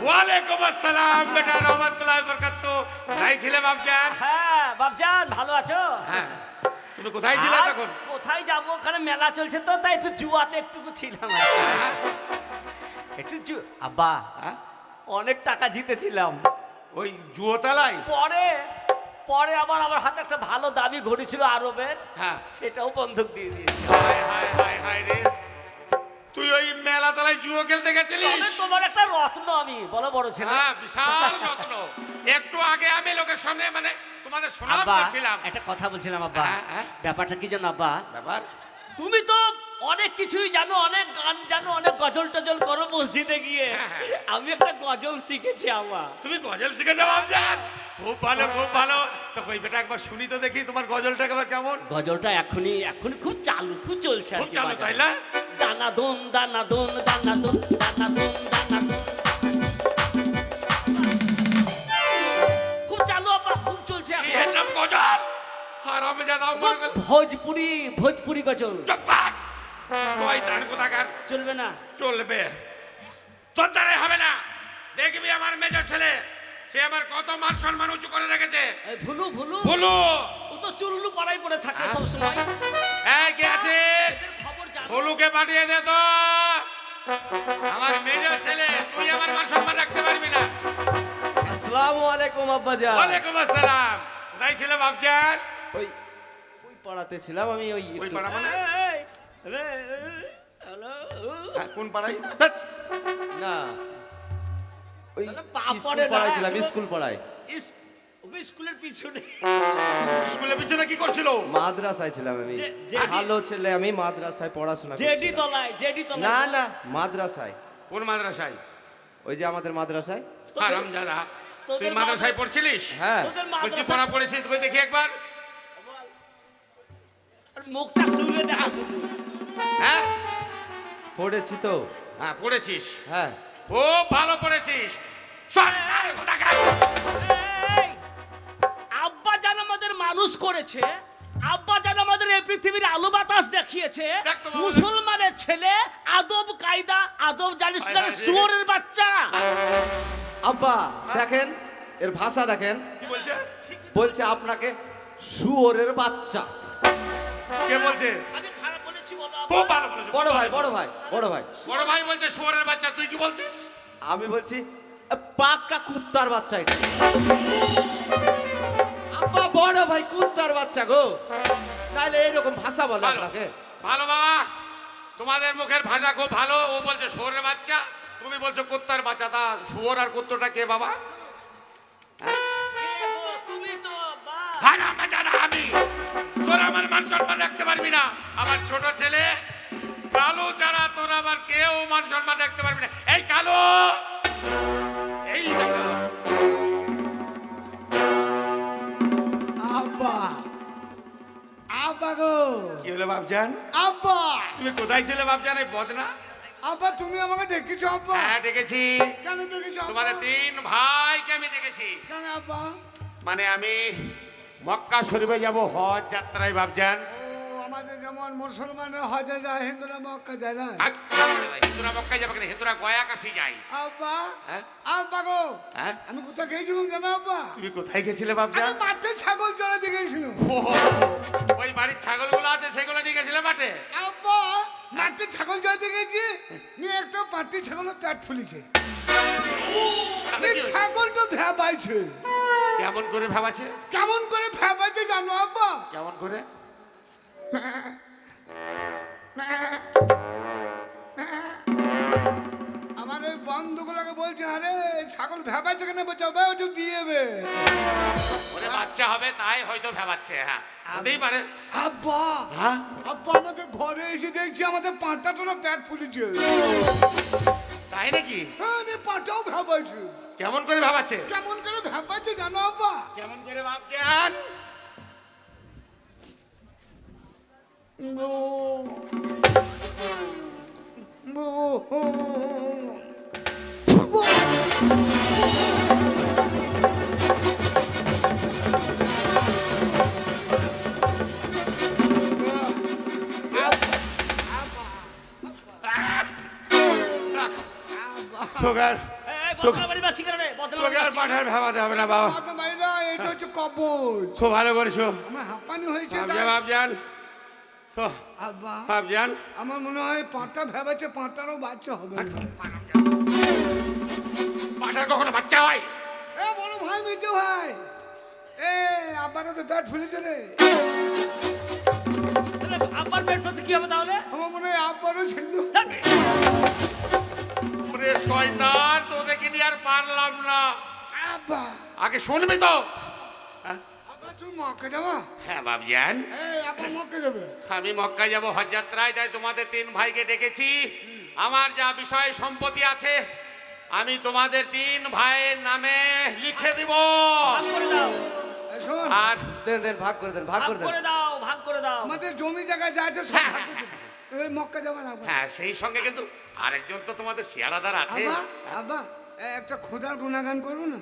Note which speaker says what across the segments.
Speaker 1: ওয়ালাইকুম আসসালাম বেটা রহমতুল্লাহি ওয়া বারাকাতুহু। কোথায় ছিলে বাপজান?
Speaker 2: হ্যাঁ বাপজান, ভালো আছো?
Speaker 1: হ্যাঁ, তুমি কোথায় ছিলে
Speaker 2: আর
Speaker 1: তখন?
Speaker 2: কোথায় যাবো, ওখানে মেলা চলছে তো, তাই একটু জুয়াতে একটুকু ছিলাম আর কি।
Speaker 1: হ্যাঁ?
Speaker 2: একটু আব্বা,
Speaker 1: হ্যাঁ?
Speaker 2: অনেক টাকা জিতেছিলাম।
Speaker 1: ওই জুয়োতালায়?
Speaker 2: পরে পরে আবার আমার হাতে একটা ভালো দামি ঘড়ি ছিল আরবের,
Speaker 1: হ্যাঁ।
Speaker 2: সেটাও বন্ধক দিয়ে দিয়েছি।
Speaker 1: হায় হায় হায় হায় রে, তুই ওই মেলাতলায় জুয়ো খেলতে
Speaker 2: তবে
Speaker 1: গেছিলিস?
Speaker 2: তোমার একটা রত্ন আমি, বলো বড় ছেলে।
Speaker 1: হ্যাঁ, বিশাল রত্ন। একটু আগে আমি লোকের সামনে মানে তোমাদের শোনাব
Speaker 2: আব্বা
Speaker 1: করছিলাম।
Speaker 2: একটা কথা বলছিলাম আব্বা,
Speaker 1: হ্যাঁ, হ্যাঁ।
Speaker 2: ব্যাপারটা কি জানো আব্বা,
Speaker 1: ব্যাপার?
Speaker 2: তুমি তো অনেক কিছুই জানো, অনেক গান জানো, অনেক গজল টজল করো মসজিদে গিয়ে।
Speaker 1: হ্যাঁ, হ্যাঁ।
Speaker 2: আমি একটা গজল শিখেছি আমার।
Speaker 1: তুমি গজল শিখে যাও বাপজান? খুব ভালো খুব ভালো। তো কই বেটা একবার শুনি তো দেখি তোমার গজলটা একবার কেমন।
Speaker 2: গজলটা এখনই খুব চালু, খুব চলছে আর
Speaker 1: খুব
Speaker 2: কি
Speaker 1: চালু
Speaker 2: বাজারে।
Speaker 1: তাই না?
Speaker 2: দানা দোন দানা দোন দানা দোন দানা দোন দানা দোন, খুব চালু আব্বা, খুব চলছে
Speaker 1: কি
Speaker 2: এখন।
Speaker 1: এর নাম গজল? হারামে জাদা মনে কর।
Speaker 2: ভোজপুরি গজল।
Speaker 1: চুপ কর। শয়তান কোথাকার।
Speaker 2: চলবে না?
Speaker 1: চলবে। তোর দ্বারাই হবে না। দেখবি আমার মেজর ছেলে, সে আমার কত মান সম্মান উঁচু করে রেখেছে।
Speaker 2: এই ভুলু ভুলু
Speaker 1: বলো।
Speaker 2: ও তো চুল্লু পাড়ায় পড়ে থাকে সব সময়।
Speaker 1: এই কে আছিস?
Speaker 2: এদের খবর জানো?
Speaker 1: বলুকে পাঠিয়ে দে তো। আমার মেজর ছেলে, তুই আমার মান সম্মান রাখতে পারবি না।
Speaker 3: আসসালামু আলাইকুম আব্বাজান।
Speaker 1: ওয়ালাইকুম আসসালাম। কোথায় ছিল বাপজান?
Speaker 3: ওই ওই পাড়াতে ছিলাম আমি, ওই
Speaker 1: ওই
Speaker 3: একটু-
Speaker 1: পাড়া মানে?
Speaker 2: হ্যালো,
Speaker 1: হ্যাঁ, কোন পাড়ায়?
Speaker 3: ধ্যাৎ, না ওই
Speaker 2: তাহলে
Speaker 3: স্কুল
Speaker 2: পাপড়ে না,
Speaker 3: পাড়ায় ছিলাম,
Speaker 2: একদম-
Speaker 3: স্কুল পাড়ায়।
Speaker 2: স্কুলের পিছনে।
Speaker 1: স্কুলের পিছনে কি করছিল?
Speaker 3: মাদ্রাসায় ছিলাম আমি।
Speaker 2: যে-
Speaker 3: ভালো ছেলে আমি, মাদ্রাসায় পড়াশোনা
Speaker 2: জেডি
Speaker 3: করছিলাম।
Speaker 2: তলায়, জেডি
Speaker 3: না
Speaker 2: তলায়।
Speaker 3: না, মাদ্রাসায়,
Speaker 1: কোন মাদ্রাসায়?
Speaker 3: ওই যে আমাদের মাদ্রাসায়।
Speaker 1: হারামজাদা। তুই
Speaker 2: তোদের
Speaker 1: মাদ্রাসায় পড়ছিলিস?
Speaker 3: হ্যাঁ,
Speaker 2: তোদের
Speaker 1: তুই কি
Speaker 2: মাদ্রাসা
Speaker 1: পড়া পড়েছিস? তুই দেখি একবার।
Speaker 2: মুখটা শুনে দেখা শুধু।
Speaker 1: হ্যাঁ?
Speaker 3: পড়েছি তো।
Speaker 1: হ্যাঁ, পড়েছিস।
Speaker 3: হ্যাঁ,
Speaker 1: খুব ভালো পড়েছিস। শয়তান কোথাকার।
Speaker 2: এই, আব্বা জান আমাদের মানুষ করেছে, আব্বা জান আমাদের এই পৃথিবীর আলো বাতাস দেখিয়েছে।
Speaker 1: দেখ তো বাবা।
Speaker 2: মুসলমানের ছেলে, আদব কায়দা আদব জানিস না,
Speaker 1: হায় হায় রে।
Speaker 2: শুয়োরের বাচ্চা।
Speaker 3: আব্বা দেখেন এর ভাষা দেখেন,
Speaker 1: কি বলছে?
Speaker 3: বলছে আপনাকে শুয়োরের বাচ্চা।
Speaker 1: কে বলছে?
Speaker 2: আমি খারাপ বলেছি বলো
Speaker 1: খুব
Speaker 2: আব্বা?
Speaker 1: ভালো বলেছে।
Speaker 3: বড় ভাই, বড় ভাই, বড় ভাই।
Speaker 1: বড় ভাই বলছে শুয়োরের বাচ্চা, তুই কি বলছিস?
Speaker 3: আমি বলছি পাক্কা কুত্তার বাচ্চা এটা। আব্বা বড় ভাই কুত্তার বাচ্চা গো, নাইলে এরকম ভাষা বলে
Speaker 1: ভালো।
Speaker 3: আপনাকে।
Speaker 1: ভালো বাবা, তোমাদের মুখের ভাষা খুব ভালো। ও বলছে শুয়োরের বাচ্চা, তুমি বলছো কুত্তার বাচ্চা। তা শুয়োর আর কুত্তটা কে বাবা?
Speaker 2: কে গো? তুমি তো আব্বা।
Speaker 1: হারামজাদা আমি। তোরা আমার মান সম্মান রাখতে পারবি না। আমার ছোট ছেলে কালো ছাড়া তোর আবার কেউ মান সম্মান রাখতে পারবি না। এই কালো, এই দেখো।
Speaker 4: আব্বা আব্বা গো,
Speaker 1: কি হলো বাপজান?
Speaker 4: আব্বা
Speaker 1: তুমি কোথায় ছিলে বাপজান? এই বদনা।
Speaker 4: আব্বা তুমি আমাকে ডেকেছো আব্বা?
Speaker 1: হ্যাঁ, ডেকেছি।
Speaker 4: কেন ডেকেছো আব্বা?
Speaker 1: তোমাদের 3 ভাইকে আমি ডেকেছি।
Speaker 4: কেন আব্বা?
Speaker 1: মানে আমি মক্কা শরীফে যাব হজ যাত্রায় বাপজান।
Speaker 4: ও আমাদের যেমন মুসলমানের হজে যায়, হিন্দুরা মক্কা যায় না?
Speaker 1: হিন্দুরা মক্কায় যাবে কেন? হিন্দুরা গয়া কাশি যায়।
Speaker 4: আব্বা
Speaker 1: হ্যাঁ?
Speaker 4: আব্বা গো,
Speaker 1: হ্যাঁ?
Speaker 4: আমি কোথায় গেছিলাম জানো আব্বা?
Speaker 1: তুমি কোথায় গেছিলে
Speaker 4: আমি
Speaker 1: বাপজান?
Speaker 4: মাঠে ছাগল চড়াতে গেছিলাম।
Speaker 1: ওহো, ওই বাড়ির ছাগলগুলো আছে সেগুলো নিয়ে গেছিলে মাঠে?
Speaker 4: আব্বা মাঠে ছাগল চড়াতে গেছি, নিয়ে একটা পাটি ছাগলের পেট ফুলিছে।
Speaker 1: তাতে কি হয়েছে?
Speaker 4: ছাগল তো ভ্যাবাইছে।
Speaker 1: কেমন করে ভাবাছে?
Speaker 4: কেমন করে ভ্যাবাইছে জানো আব্বা?
Speaker 1: কেমন করে?
Speaker 4: আমার ওই বন্ধুগুলোকে বলছে, আরে ছাগল ভ্যাবাইছে কেন? বলছে ওবে ওটা বিয়ে বে।
Speaker 1: ওরে বাচ্চা হবে তাই হয়তো ভাবাচ্ছে। হ্যাঁ, হতেই পারে।
Speaker 4: আব্বা
Speaker 1: হ্যাঁ?
Speaker 4: আব্বা আমাদের ঘরে এসে দেখছি আমাদের পাটা তো পেট ফুলেছে।
Speaker 1: তাই নাকি?
Speaker 4: হ্যাঁ আমি পাটাও ভ্যাবাইছে।
Speaker 1: কেমন করে ভাবাচ্ছে?
Speaker 4: কেমন করে ভ্যাবাইছে জানো আব্বা?
Speaker 1: কেমন করে ভাবছেন?
Speaker 4: ও, ও, ও, ও।
Speaker 1: সুগার,
Speaker 2: এই, বদলা বাড়ি বাচ্চি কারণে বদলা
Speaker 1: তোকে আর পাঠার ভাবাতে হবে না বাবা।
Speaker 4: আপনার বাড়িটা এটা হচ্ছে কবজ।
Speaker 1: খুব ভালো করেছো
Speaker 4: আমার হাঁপানি হয়েছে তাই।
Speaker 1: ভাবজান, ভাবজান তো
Speaker 4: আব্বা
Speaker 1: ভাবজান।
Speaker 4: আমার মনে হয় পাঁটা ভেবেছে পাঁটারও বাচ্চা হবে না।
Speaker 1: পাঠার কখনো বাচ্চা হয়?
Speaker 4: এ বড় ভাই মিটে ভাই, এ আব্বারও তো পেট ফুলেছে রে।
Speaker 2: আব্বার পেট ফুলতে কি হবে তাহলে?
Speaker 4: আমার মনে হয় আব্বারও ছিল।
Speaker 1: ওরে শয়তান, তোদেরকে নিয়ে আর পারলাম না।
Speaker 4: আব্বা
Speaker 1: আগে শুনবি তো।
Speaker 4: আব্বা তুই মক্কা যাবা?
Speaker 1: হ্যাঁ ভাবজান,
Speaker 4: এই আব্বা মক্কা যাবে।
Speaker 1: আমি মক্কায় যাব হজ যাত্রায়, তাই তোমাদের 3 ভাইকে ডেকেছি। আমার যা বিষয় সম্পত্তি আছে আমি তোমাদের 3 ভাইয়ের নামে লিখে দিব।
Speaker 2: ভাগ করে দাও,
Speaker 4: এই শোন,
Speaker 1: আর
Speaker 3: দেন দেন, ভাগ করে দেন, ভাগ
Speaker 2: ভাগ
Speaker 3: করে দেন।
Speaker 2: করে দাও, ভাগ করে দাও।
Speaker 4: আমাদের জমি জায়গা যা আছে সব ভাগ করে দেবে। এই মক্কা যাবে না আব্বা?
Speaker 1: হ্যাঁ, সেই সঙ্গে কিন্তু আরেকজন তো তোমাদের শিয়ারাদার আছে।
Speaker 4: আব্বা আব্বা একটা খোদার গুণাগান করবো না?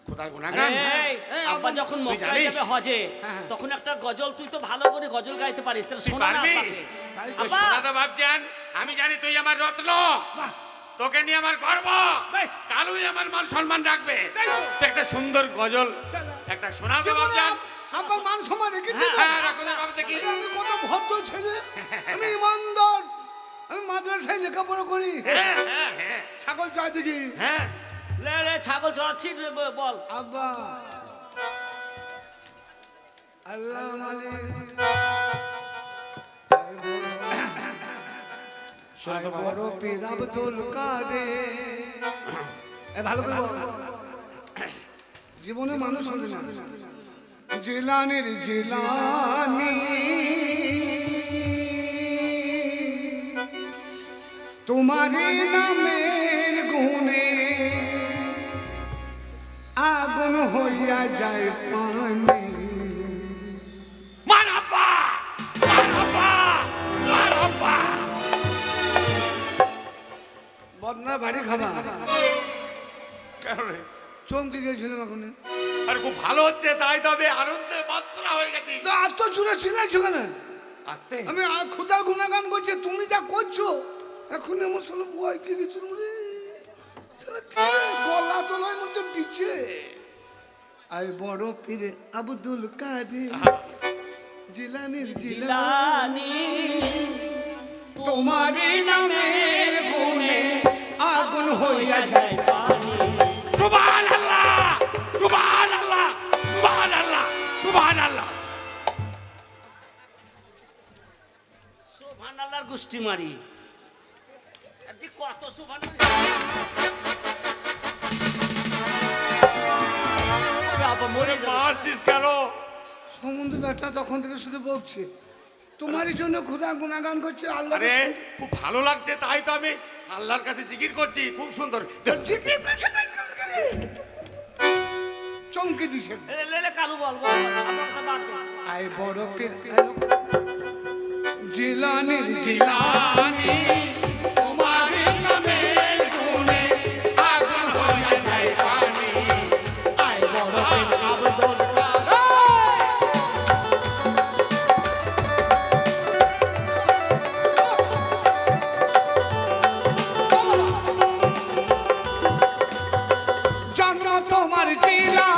Speaker 1: খোদার গুনাহগান।
Speaker 2: এই,
Speaker 4: এই,
Speaker 2: আব্বা
Speaker 4: আব্বা,
Speaker 2: যখন
Speaker 1: তুই
Speaker 2: মক্কায়
Speaker 1: জানিস?
Speaker 2: যাবে হজে,
Speaker 4: হ্যাঁ।
Speaker 2: তখন একটা গজল তুই তো ভালো করে গজল গাইতে পারিস, তাহলে
Speaker 1: তুই
Speaker 2: শোনা না
Speaker 1: পারবি?
Speaker 2: আব্বাকে।
Speaker 4: তাই তো।
Speaker 1: তুই
Speaker 2: আব্বা!
Speaker 1: শোনা তো ভাবজান, আমি জানি তুই আমার রত্ন,
Speaker 4: বাহ,
Speaker 1: তোকে নিয়ে আমার গর্ব।
Speaker 4: বেশ।
Speaker 1: কালুই আমার মান সম্মান রাখবে।
Speaker 4: তাই তো।
Speaker 1: তুই একটা সুন্দর গজল
Speaker 4: চলো।
Speaker 1: একটা শোনা তো
Speaker 4: জীবনে
Speaker 1: ভাবজান।
Speaker 4: আব্বা মান সম্মান রেখেছি তো?
Speaker 1: হ্যাঁ, রাখো না বাবা দেখি।
Speaker 4: আরে আমি কত ভদ্র ছেলে, আমি ইমানদার, আমি মাদ্রাসায় লেখাপড়া করি।
Speaker 1: হ্যাঁ, হ্যাঁ, হ্যাঁ,
Speaker 4: ছাগল চাই দেখি।
Speaker 1: হ্যাঁ।
Speaker 2: লে লে ছাগল চড়াচ্ছি, বল।
Speaker 4: আব্বা আল্লাহ মালিক আয় বড় পীর আব্দুল কাদের। এ ভালো করে বল। জীবনে মানুষ হবে না। জিলানির জিলানি তোমারই নামের গুণে আগুন হইয়া যায় পানি।
Speaker 1: মারাব্বা! মারাব্বা! মারাব্বা!
Speaker 4: বদনা বাড়ি খাবা।
Speaker 1: কেন রে?
Speaker 4: চমকে গেছিলাম এখন।
Speaker 1: আরে খুব ভালো হচ্ছে, তাই তবে আনন্দে মাত্রা হয়ে গেছি।
Speaker 4: আর তো চুরে ছিলাইছো কেন?
Speaker 1: আস্তে।
Speaker 4: আমি খুদার গুণাগান করছি, তুমি যা করছো এখন আমার সালে বয় কি গেছিল রে। শালা কি গলা তো নয় মনে হচ্ছে দিচ্ছে। আয় বড় পীরে আব্দুল কাদের জিলানির জিলানি
Speaker 2: জিলানি
Speaker 4: তোমারই নামের গুণে আগুন হইয়া যায়
Speaker 2: পানি।
Speaker 1: সুবহানাল্লাহ! সুবহানাল্লাহ! সুবহানাল্লাহ! সুবহানাল্লাহ!
Speaker 2: সুবহানাল্লাহর গুষ্টি মারি। আর তুই কত সুবহানাল্লাহ। আব্বা মরে যাবে।
Speaker 1: মারছিস কেন?
Speaker 4: সম্বন্ধ ব্যাটা তখন থেকে শুধু বকছে, তোমারই জন্য খুদার গুণাগান করছে। আল্লাহ
Speaker 1: আরে খুব ভালো লাগছে, তাই তো আমি আল্লাহর কাছে জিকির করছি। খুব সুন্দর।
Speaker 4: চমকে দিছে।
Speaker 2: লে লে কালু বল, বল। আব্বা কথা বাদ দে।
Speaker 4: আয় বড় পীর জিলানির
Speaker 1: জিলানি তোমারই নামের গুণে আগুন হয়ে যায় পানি।
Speaker 2: আয় বড় পীর আব্দুল
Speaker 4: জন্ম তোমার জিলা